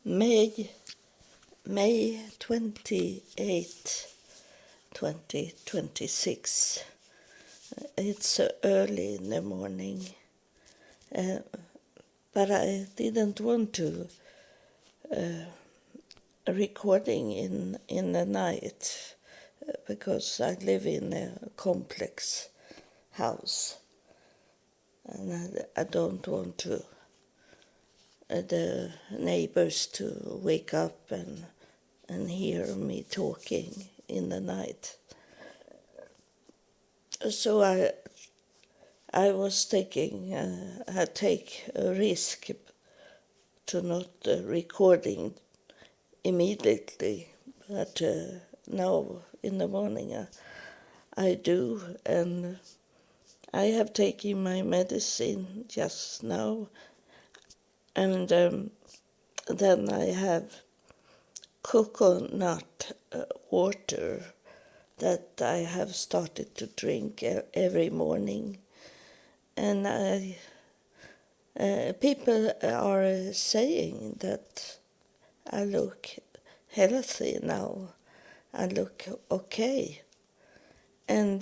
May 28, 2026. It's early in the morning, but I didn't want to recording in the night because I live in a complex house and I don't want to the neighbors to wake up and hear me talking in the night. So I was thinking I take a risk to not recording immediately, but now in the morning I do, and I have taken my medicine just now, and then I have coconut water that I have started to drink every morning, and people are saying that I look healthy now, I look okay, and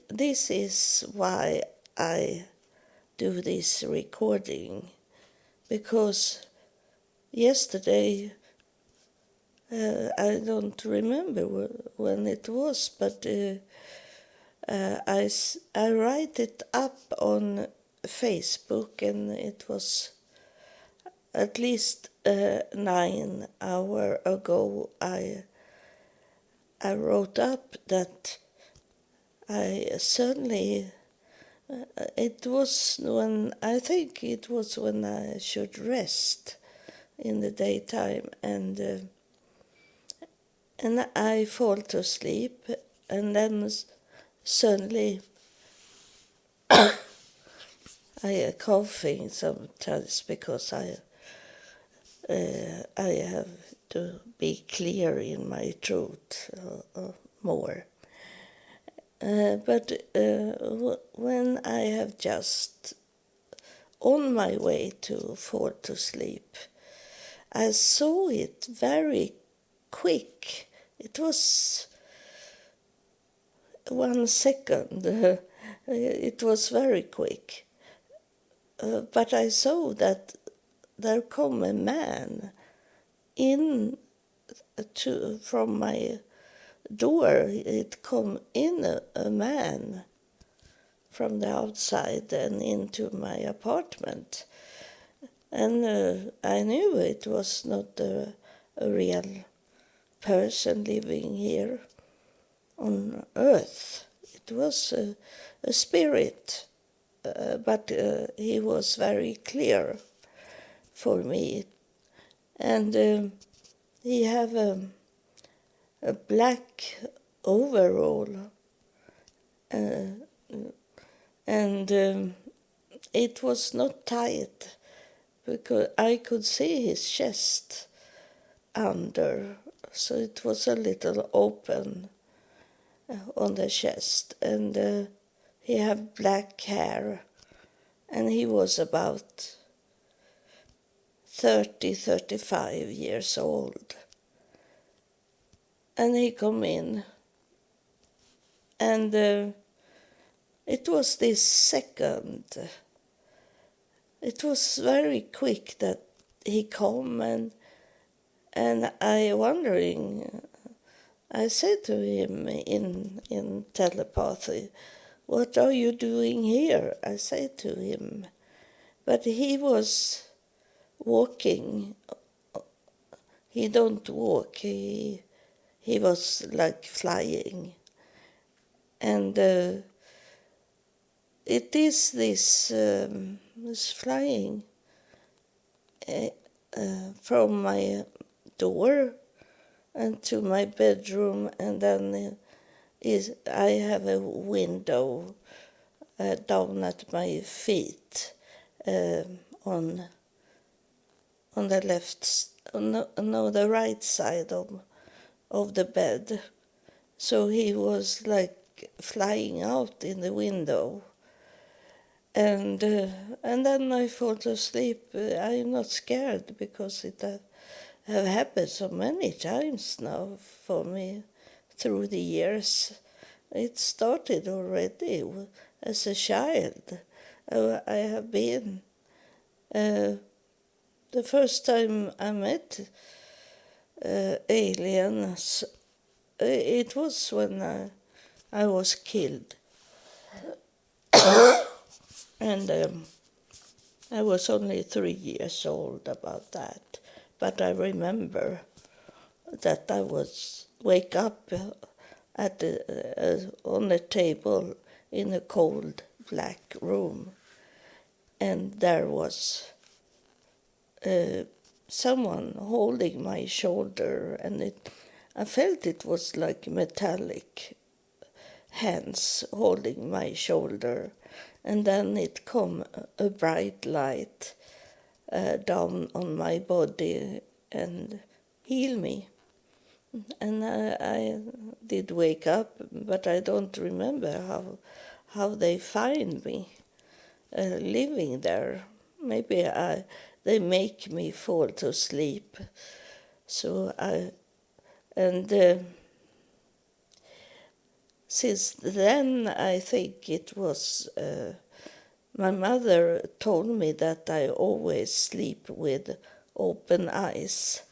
this is why I do this recording, because yesterday, I don't remember when it was, but I write it up on Facebook, and it was at least 9 hours ago. I wrote up that I certainly. It was I think it was when I should rest in the daytime, and I fall to sleep, and then suddenly I am coughing sometimes because I have to be clear in my throat more. But when I have just on my way to fall to sleep, I saw it very quick. It was 1 second. It was very quick. But I saw that there come a man in from my door. It come in a man from the outside and into my apartment. And I knew it was not a real person living here on earth. It was a spirit, but he was very clear for me. And he have a black overall, and it was not tight because I could see his chest under, so it was a little open on the chest, and he had black hair, and he was about 35 years old. And he come in, and it was this second. It was very quick that he come, and I wondering. I said to him in telepathy, "What are you doing here?" I said to him, but he was walking. He don't walk. He was like flying, and it is this flying from my door and to my bedroom, and then I have a window down at my feet on the left, no, the right side of the bed. So he was like flying out in the window, And then I fall asleep. I'm not scared because it have happened so many times now for me through the years. It started already as a child. I have been the first time I met aliens. It was when I was killed, and I was only 3 years old about that. But I remember that I was wake up at on a table in a cold black room, and there was someone holding my shoulder, and I felt it was like metallic hands holding my shoulder, and then it come a bright light down on my body and heal me. And I did wake up, but I don't remember how they find me living there. Maybe they make me fall to sleep. Since then I think it was my mother told me that I always sleep with open eyes.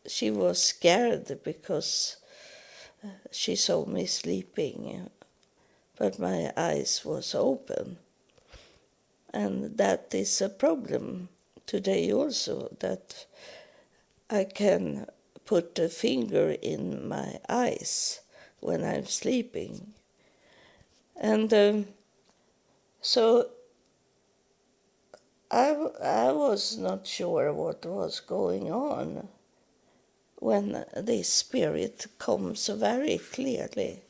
She was scared because she saw me sleeping, but my eyes was open. And that is a problem today also, that I can put a finger in my eyes when I'm sleeping. And so I was not sure what was going on when this spirit comes very clearly.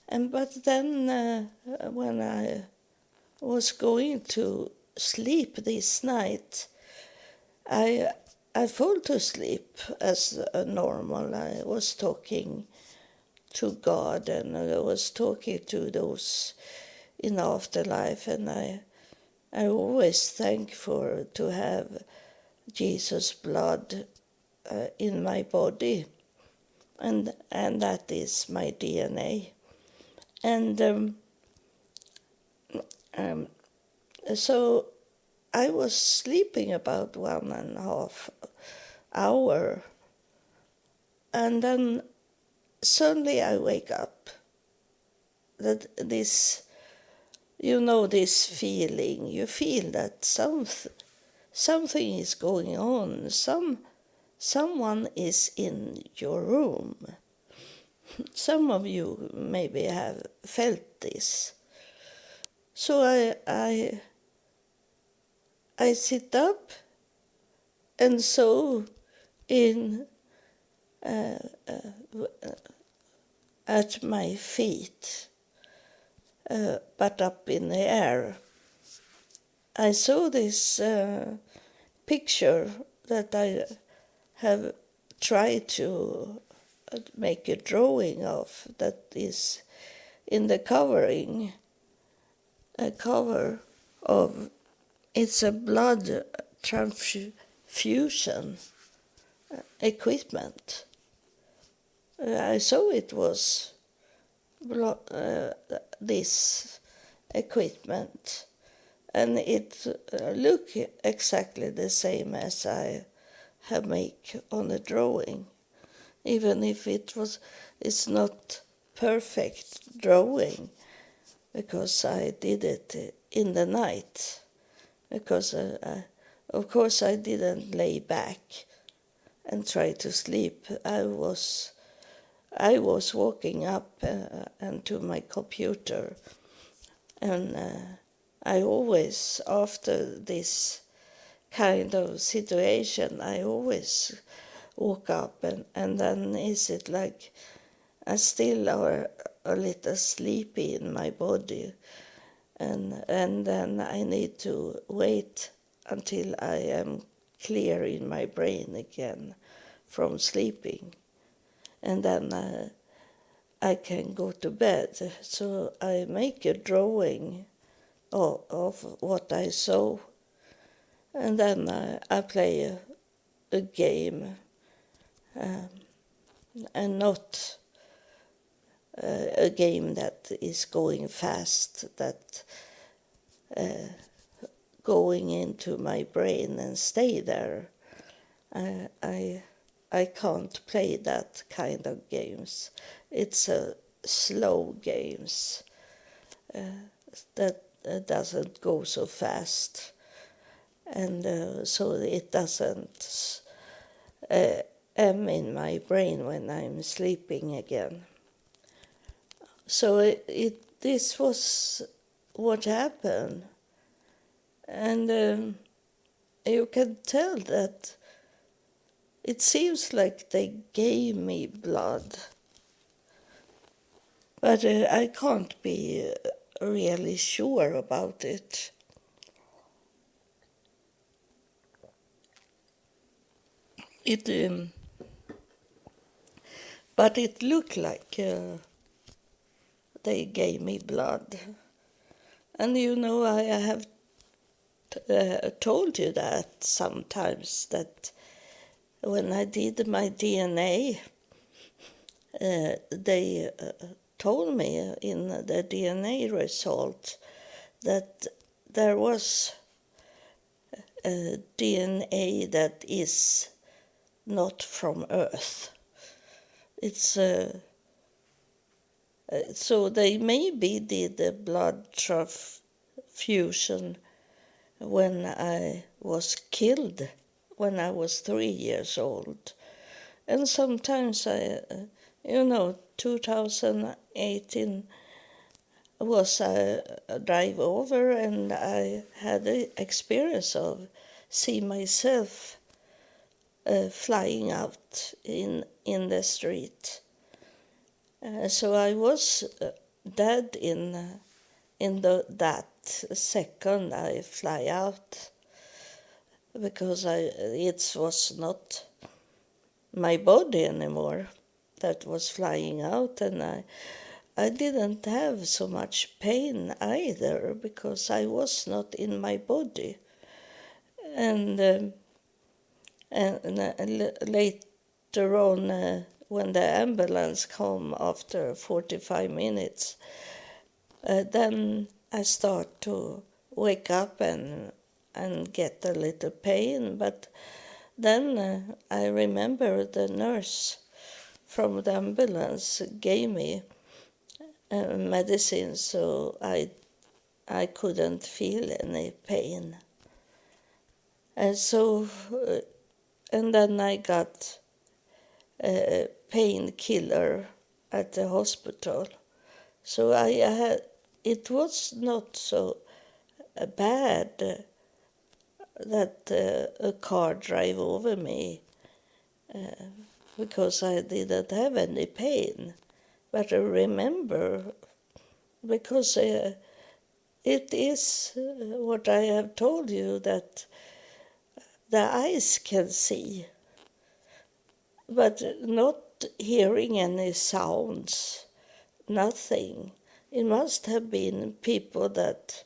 But then when I was going to sleep this night, I fell to sleep as normal. I was talking to God, and I was talking to those in afterlife, and I always thankful to have Jesus' blood in my body, and that is my DNA. And so I was sleeping about 1.5 hours, and then suddenly I wake up. That this, this feeling, you feel that something is going on. Someone is in your room. Some of you maybe have felt this. So I sit up, and so in at my feet, but up in the air, I saw this picture that I have tried to make a drawing of, that is in the cover of, it's a blood transfusion equipment. I saw it was this equipment, and it looked exactly the same as I have make on the drawing, even if it's not perfect drawing, because I did it in the night, because of course I didn't lay back and try to sleep. I was walking up and to my computer, and I always, after this kind of situation, I always woke up, and then is it like I still are a little sleepy in my body, and then I need to wait until I am clear in my brain again from sleeping, and then I can go to bed. So I make a drawing of what I saw, and then I play a game, um, and not a game that is going fast, that going into my brain and stay there. I can't play that kind of games. It's slow games that doesn't go so fast, and so it doesn't am in my brain when I'm sleeping again. So this was what happened, and you can tell that it seems like they gave me blood, but I can't be really sure about it. But it looked like they gave me blood. And I have told you that sometimes, that when I did my DNA, they told me in the DNA result that there was a DNA that is not from Earth. It's so they maybe did a blood transfusion when I was killed, when I was 3 years old. And sometimes 2018 was a drive over, and I had the experience of see myself flying out in the street. So I was dead in that second I fly out, because it was not my body anymore that was flying out, and I didn't have so much pain either, because I was not in my body. And later on, when the ambulance came after 45 minutes, then I start to wake up and get a little pain. But then I remember the nurse from the ambulance gave me medicine, so I couldn't feel any pain. And so, and then I got a painkiller at the hospital. So it was not so bad that a car drove over me, because I didn't have any pain. But I remember, because it is what I have told you, that the eyes can see, but not hearing any sounds, nothing. It must have been people that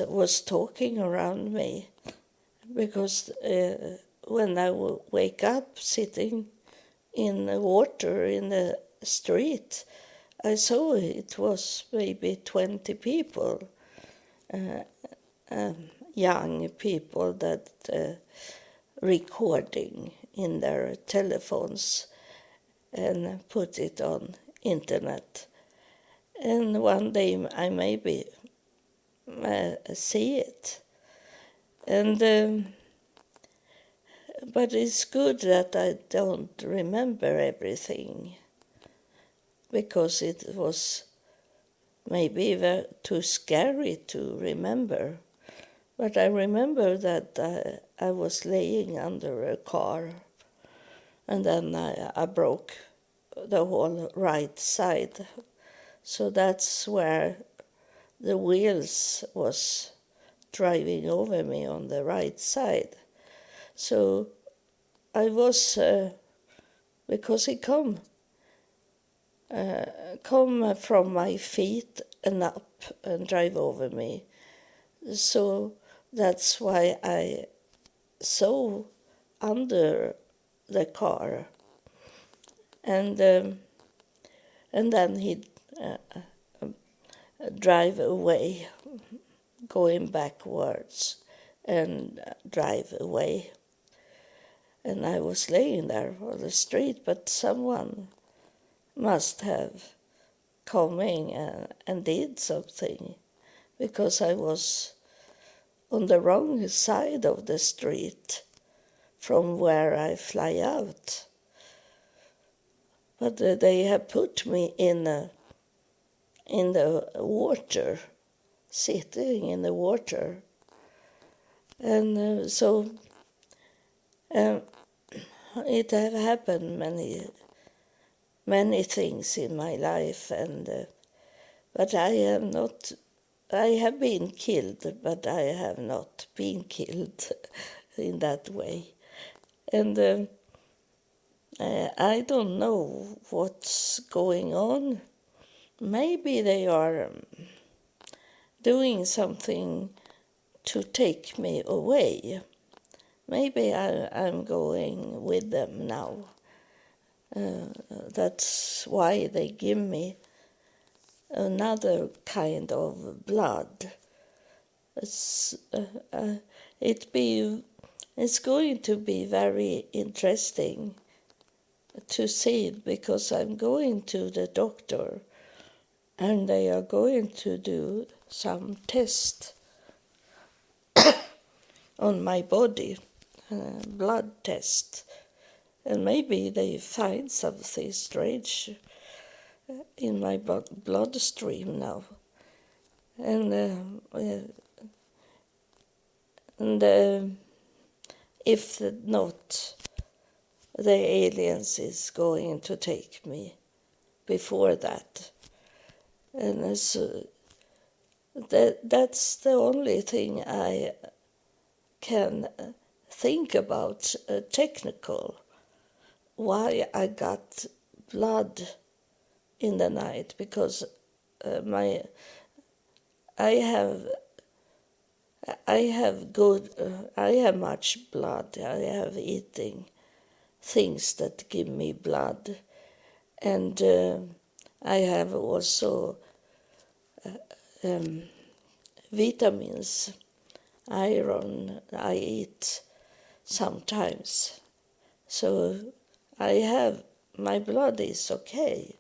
was talking around me, because when I wake up sitting in the water in the street, I saw it was maybe 20 people, young people that recording in their telephones and put it on internet. And one day I maybe see it. And but it's good that I don't remember everything, because it was maybe too scary to remember. But I remember that I was laying under a car, and then I broke the whole right side. So that's where the wheels was driving over me on the right side. So I was, because he come come from my feet and up and drive over me. So that's why I saw under the car. And then he drive away, going backwards and drive away. And I was laying there on the street, but someone must have come in and did something, because I was on the wrong side of the street from where I fly out. But they have put me in the water, sitting in the water. And so it have happened many things in my life, but I have been killed, but I have not been killed in that way. And I don't know what's going on. Maybe they are doing something to take me away. Maybe I'm going with them now. That's why they give me another kind of blood. It's going to be very interesting to see, because I'm going to the doctor and they are going to do some test on my body, blood test, and maybe they find something strange in my bloodstream now. And if not, the aliens is going to take me before that. And so that's the only thing I can think about, technical, why I got blood in the night, because I have much blood. I have eating things that give me blood, and I have also vitamins, iron I eat sometimes. So my blood is okay.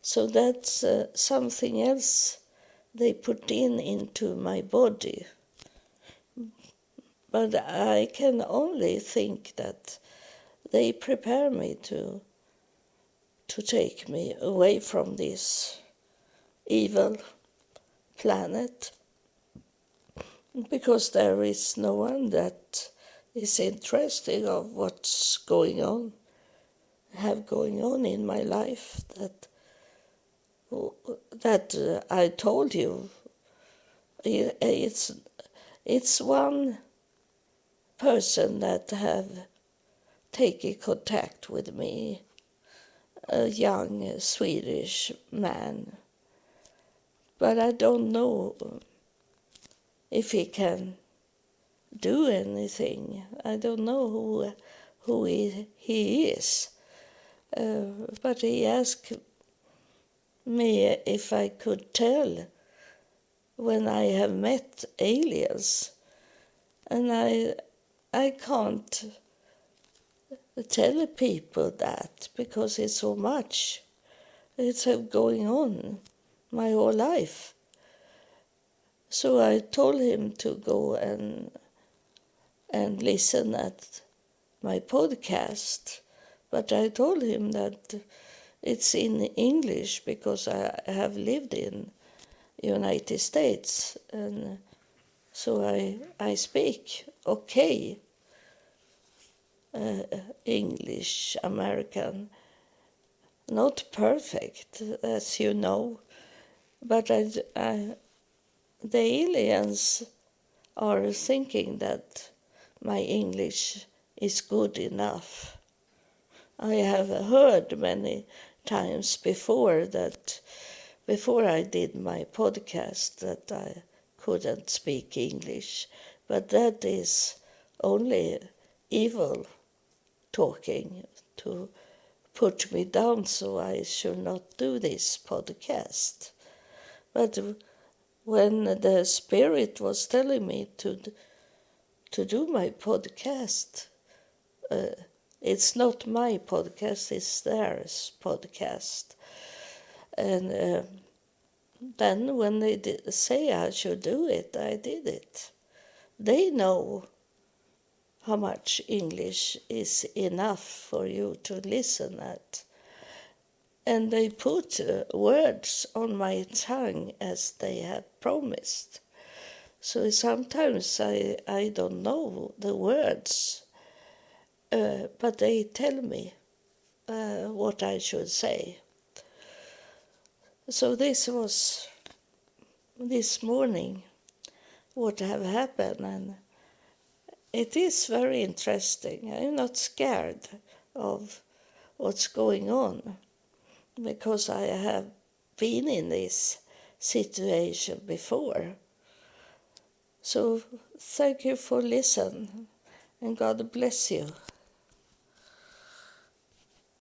So that's something else they put into my body. But I can only think that they prepare me to take me away from this evil planet, because there is no one that is interested of what's going on in my life, that I told you. It's one person that have taken contact with me, a young Swedish man, but I don't know if he can do anything. I don't know who he is, but he asked me if I could tell when I have met aliens, and I can't tell people that, because it's so much. It's going on my whole life. So I told him to go and listen at my podcast, but I told him that it's in English, because I have lived in United States, and so I speak okay English, American, not perfect, as you know, but the aliens are thinking that my English is good enough. I have heard many times before I did my podcast that I couldn't speak English, but that is only evil talking to put me down so I should not do this podcast. But when the Spirit was telling me to do my podcast, it's not my podcast, it's theirs podcast. And then when they say I should do it, I did it. They know how much English is enough for you to listen at. And they put words on my tongue as they have promised. So sometimes I don't know the words, but they tell me what I should say. So this was this morning what have happened, and it is very interesting. I'm not scared of what's going on because I have been in this situation before. So thank you for listening, and God bless you.